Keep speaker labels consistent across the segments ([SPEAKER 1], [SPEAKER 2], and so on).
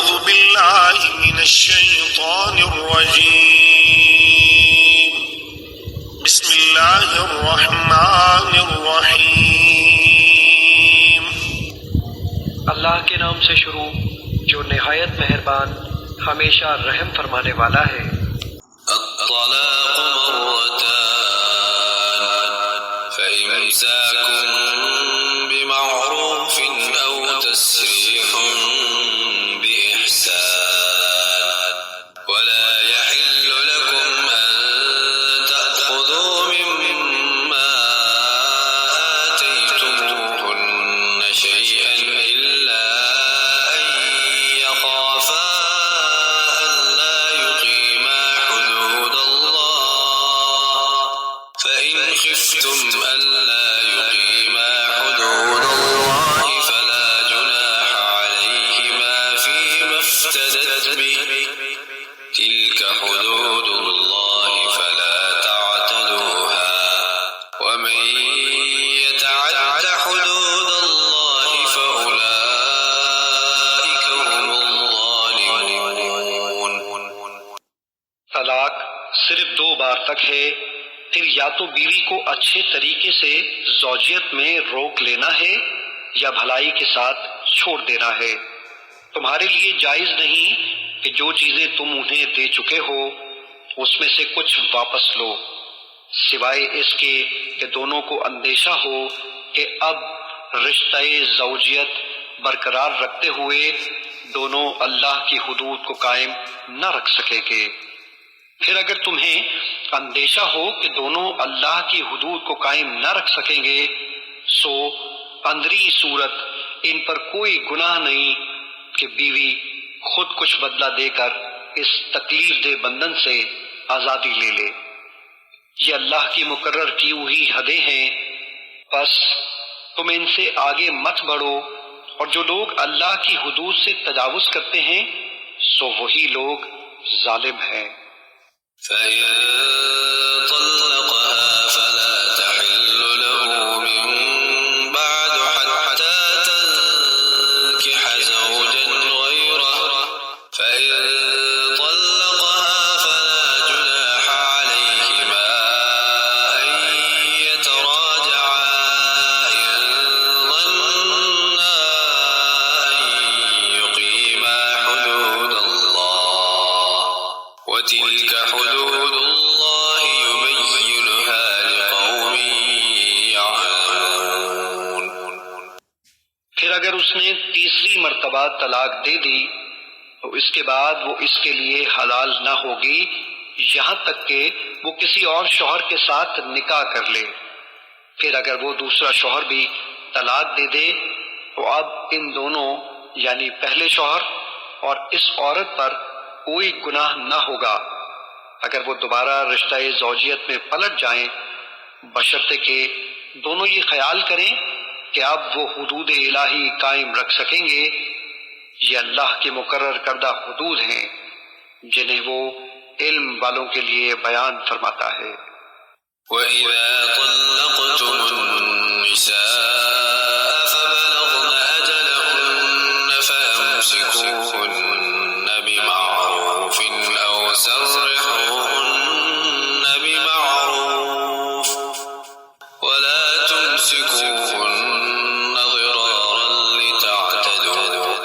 [SPEAKER 1] أعوذ بالله من الشيطان الرجيم بسم الله الرحمن الرحيم।
[SPEAKER 2] अल्लाह के नाम से शुरू जो निहायत मेहरबान हमेशा रहम फरमाने वाला है।
[SPEAKER 3] الطلاق مرتان فإمساك بمعروف أو تسريح بإحسان ولا يحل لكم أن تأخذوا مما آتيتموهن شيئا إلا أن يخافا ألا يقيما حدود الله فإن خفتم ألا يقيما حدود الله فلا جناح عليهما فيما افتدت به تلك حدود الله فلا تعتدوها ومن يتعد حدود الله فأولئك هم الظالمون।
[SPEAKER 2] तलाक सिर्फ 2 बार तक है, फिर या तो बीवी को अच्छे तरीके से ज़ौजियत में रोक लेना है या भलाई के साथ छोड़ देना है। तुम्हारे लिए जायज नहीं कि जो चीजें तुम उन्हें दे चुके हो उसमें से कुछ वापस लो, सिवाय इसके कि दोनों को अंदेशा हो कि अब रिश्ते ज़ौजियत बरकरार रखते हुए दोनों अल्लाह की हुदूद को कायम न रख सकेंगे। फिर अगर तुम्हें अंदेशा हो कि दोनों अल्लाह की हुदूद को कायम न रख सकेंगे सो अंदरी सूरत इन पर कोई गुनाह नहीं कि बीवी खुद कुछ बदला देकर इस तकलीफ दे बंधन से आजादी ले ले। ये अल्लाह की मुकर्रर की हुई हदें हैं, बस तुम इनसे आगे मत बढ़ो। और जो लोग अल्लाह की हुदूद से तजावुज करते हैं सो वही लोग जालिम हैं।
[SPEAKER 3] فإن طلقها فلا تحل له من بعد حتى تنكح زوجا غيره فإن طلقها فلا جناح عليهما أن يتراجعا إن ظنا أن يقيما حدود الله وتلك حدود الله يبينها لقوم يعلمون।
[SPEAKER 2] फिर अगर उसने तीसरी मर्तबा तलाक दे दी तो इसके बाद वो इसके लिए हलाल न होगी यहाँ तक कि वो किसी और शौहर के साथ निकाह कर ले। फिर अगर वो दूसरा शौहर भी तलाक दे दे तो अब इन दोनों यानी पहले शौहर और इस औरत पर कोई गुनाह न होगा अगर वो दोबारा रिश्ता ज़ौजियत में पलट जाएं, बशर्ते कि दोनों ये ख्याल करें कि अब वो हुदूद इलाही कायम रख सकेंगे। ये अल्लाह के मुकर्रर करदा हुदूद हैं जिन्हें वो इल्म वालों के लिए बयान फरमाता है।
[SPEAKER 3] وإذا طلقتم النساء فبلغن أجلهن فأمسكوهن بمعروف أو سرحوهن بمعروف ولا تمسكوهن ضرارا لتعتدوا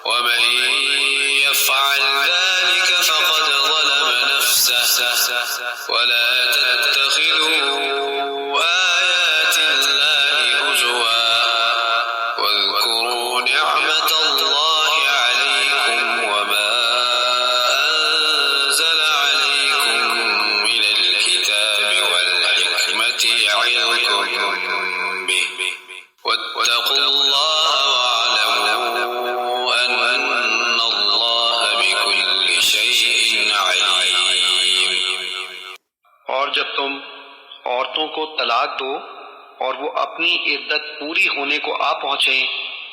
[SPEAKER 3] ومن يفعل ذلك فقد ظلم نفسه ولا تتخذوا آيات الله هزوا واذكروا نعمة الله عليكم وما أنزل عليكم من الكتاب والحكمة يعظكم به واتقوا الله واعلموا أن الله بكل شيء عليم।
[SPEAKER 2] और जब तुम औरतों को तलाक दो और वो अपनी इद्दत पूरी होने को आ पहुंचे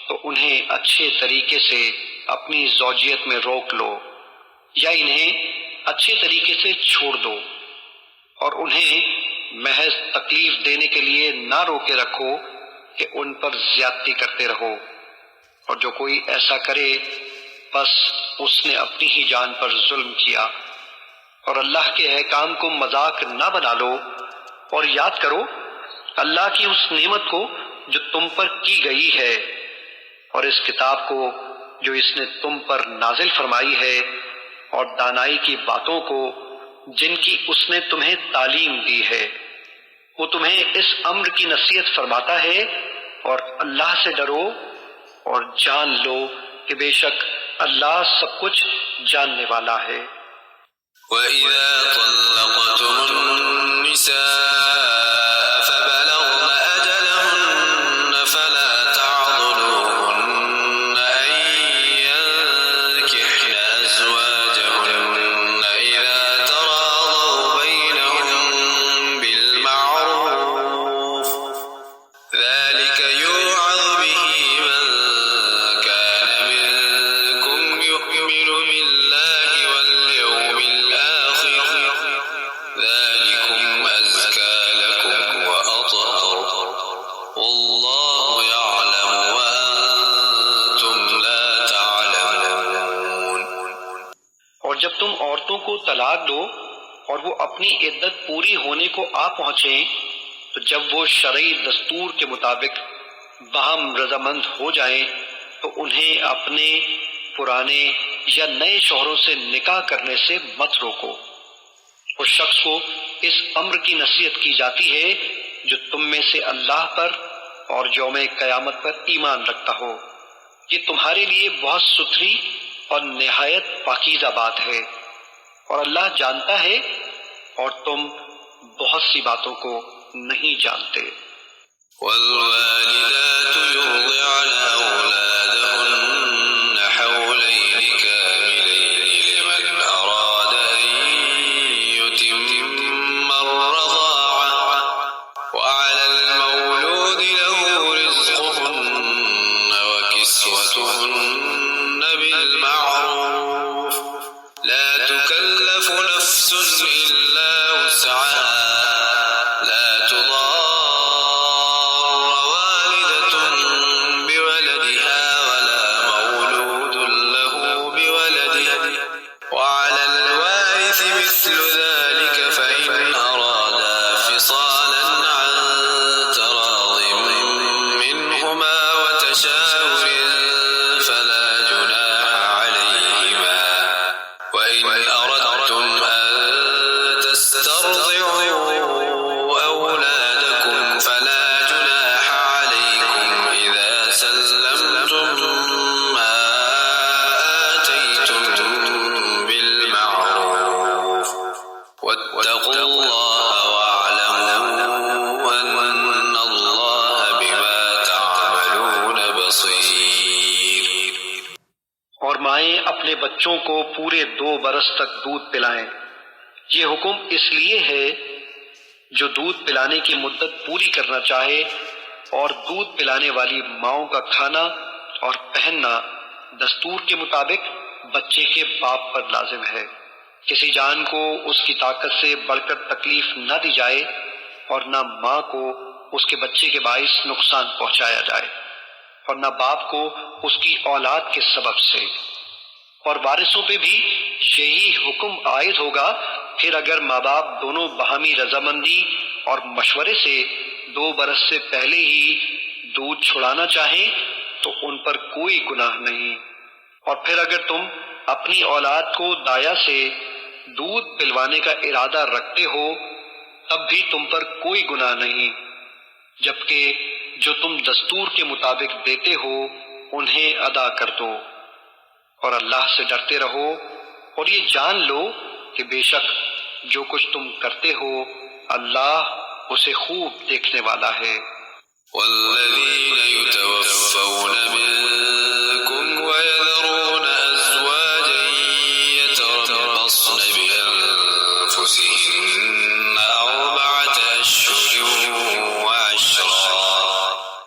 [SPEAKER 2] तो उन्हें अच्छे तरीके से अपनी ज़ौजियत में रोक लो या इन्हें अच्छे तरीके से छोड़ दो और उन्हें महज तकलीफ देने के लिए ना रोके रखो कि उन पर ज्यादती करते रहो। और जो कोई ऐसा करे बस उसने अपनी ही जान पर जुल्म किया। और अल्लाह के अहकाम को मजाक ना बना लो और याद करो अल्लाह की उस नेमत को जो तुम पर की गई है और इस किताब को जो इसने तुम पर नाजिल फरमाई है और दानाई की बातों को जिनकी उसने तुम्हें तालीम दी है। वो तुम्हें इस अम्र की नसीहत फरमाता है और अल्लाह से डरो और जान लो कि बेशक अल्लाह सब कुछ जानने वाला है।
[SPEAKER 3] وَإِذَا طَلَّقْتُمُ النِّسَاءَ فَبَلَغْنَ أَجَلَهُنَّ فَلَا تَعْضُلُوهُنَّ أَن يَنكِحْنَ أَزْوَاجَهُنَّ إِذَا تَرَاضَوْا بَيْنَهُم بِالْمَعْرُوفِ ذَلِكَ يُوعَظُ بِهِ مَن كَانَ مِنكُمْ يُؤْمِنُ بِاللَّهِ وَالْيَوْمِ الْآخِرِ ذَلِكُمْ أَزْكَى لَكُمْ وَأَطْهَرُ وَاللَّهُ يَعْلَمُ وَأَنتُمْ لَا تَعْلَمُونَ।
[SPEAKER 2] और जब तुम औरतों को तलाक दो और वो अपनी इद्दत पूरी होने को आ पहुंचे तो जब वो शरई दस्तूर के मुताबिक बाहम रजामंद हो जाएं तो उन्हें अपने पुराने या नए शौहरों से निकाह करने से मत रोको। उस शख्स को इस अम्र की नसीहत की जाती है जो तुम में से अल्लाह पर और यौमे कयामत पर ईमान रखता हो। ये तुम्हारे लिए बहुत सुथरी और निहायत पाकीज़ा बात है और अल्लाह जानता है और तुम बहुत सी बातों को नहीं जानते।
[SPEAKER 3] والوالدات يرضعن أولادهن حولين كاملين لمن أراد أن يتم الرضاعة وعلى المولود له رزقهن وكسوتهن بالمعروف لا تكلف نفس إلا وسعها لا تضار والدة بولدها ولا مولود له بولده وعلى الوارث مثل ذلك فإن أرادا فصالا عن تراض منهما وتشاور فلا جناح عليهما وإن أردتم أن تسترضعوا أولادكم فلا جناح عليكم إذا سلمتم ما آتيتم بالمعروف واتقوا الله واعلموا أن الله بما تعملون بصير।
[SPEAKER 2] और माएं अपने बच्चों को पूरे 2 बरस तक दूध पिलाएं। ये हुक्म इसलिए है जो दूध पिलाने की मुद्दत पूरी करना चाहे और दूध पिलाने वाली माओं का खाना और पहनना दस्तूर के मुताबिक बच्चे के बाप पर लाजिम है। किसी जान को उसकी ताकत से बढ़कर तकलीफ न दी जाए और न माँ को उसके बच्चे के बाइस नुकसान पहुंचाया जाए और न बाप को उसकी औलाद के सबब से। और वारिसों पे भी यही हुक्म आयद होगा। फिर अगर माँ बाप दोनों बाहमी रजामंदी और मशवरे से 2 बरस से पहले ही दूध छुड़ाना चाहें तो उन पर कोई गुनाह नहीं। और फिर अगर तुम अपनी औलाद को दाया से दूध पिलवाने का इरादा रखते हो तब भी तुम पर कोई गुनाह नहीं, जबकि जो तुम दस्तूर के मुताबिक देते हो उन्हें अदा कर दो। और अल्लाह से डरते रहो और ये जान लो कि बेशक जो कुछ तुम करते हो अल्लाह उसे खूब देखने वाला है।
[SPEAKER 3] والذين يتوفون منكم ويذرون أزواجا يتربصن بأنفسهن 4 أشهر وعشرا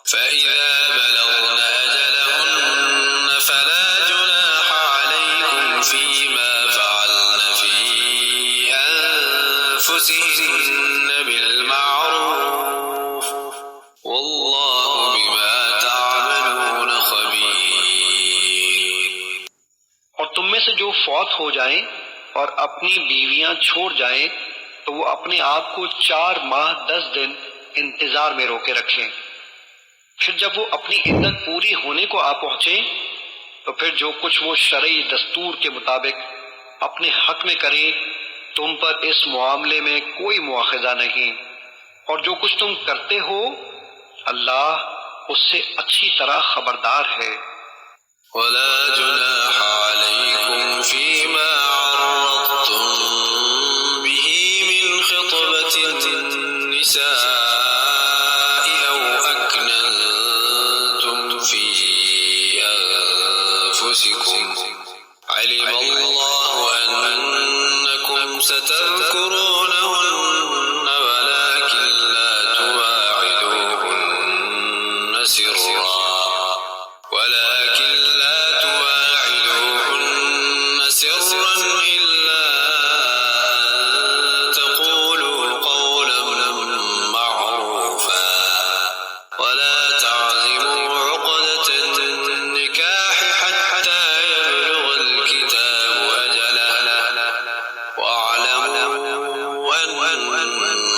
[SPEAKER 3] فإذا بلغن أجلهن فلا جناح عليكم فيما فعلن في أنفسهن بالمعروف والله بما تعملون خبير।
[SPEAKER 2] में से जो फौत हो जाएं और अपनी बीवियां छोड़ जाएं तो वो अपने आप को 4 माह 10 दिन इंतजार में रोके रखें। फिर जब वो अपनी इद्दत पूरी होने को आ पहुंचे तो फिर जो कुछ वो शरई दस्तूर के मुताबिक अपने हक में करें, तुम पर इस मामले में कोई मुआखजा नहीं, और जो कुछ तुम करते हो अल्लाह उससे अच्छी तरह खबरदार है।
[SPEAKER 3] वला जुनाह अलैकुम फीमा अर्रद्तुम बिही मिन खितबतिन निसाई औ अकनंतुम फी अनफुसिकुम अलिमल्लाहु अन्नकुम सतज़कुरूनहुन्न वलाकिन ला तुवाइदूहुन्न सिर्रा إلا أن تقولوا قولا معروفا ولا تعزموا عقدة النكاح حتى يبلغ الكتاب أجله واعلموا أن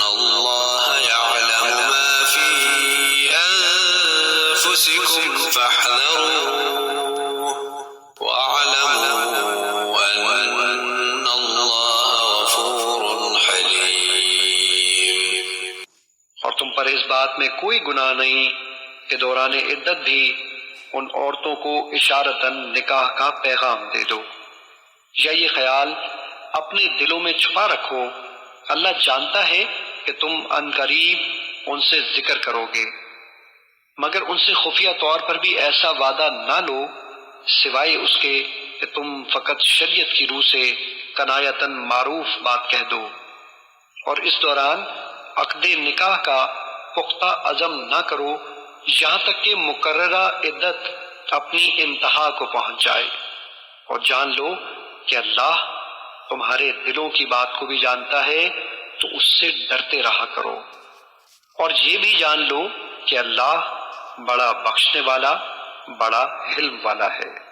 [SPEAKER 3] الله يعلم ما في أنفسكم فاحذروه
[SPEAKER 2] तुम पर इस बात में कोई गुनाह नहीं कि दौरान इद्दत भी उन औरतों को इशारतन निकाह का पैगाम दे दो, या ये ख्याल अपने दिलों में छुपा रखो। अल्लाह जानता है कि तुम अनकरीब उनसे जिक्र करोगे, मगर उनसे खुफिया तौर पर भी ऐसा वादा ना लो सिवाय उसके कि तुम फकत शरीयत की रूह से कनायतन मारूफ बात कह दो, और इस दौरान अक़दे निकाह का पुख्ता अज़म ना करो यहाँ तक कि मुकर्ररा इद्दत अपनी इंतहा को पहुंच जाए। और जान लो कि अल्लाह तुम्हारे दिलों की बात को भी जानता है, तो उससे डरते रहा करो। और ये भी जान लो कि अल्लाह बड़ा बख्शने वाला, बड़ा हिल्म वाला है।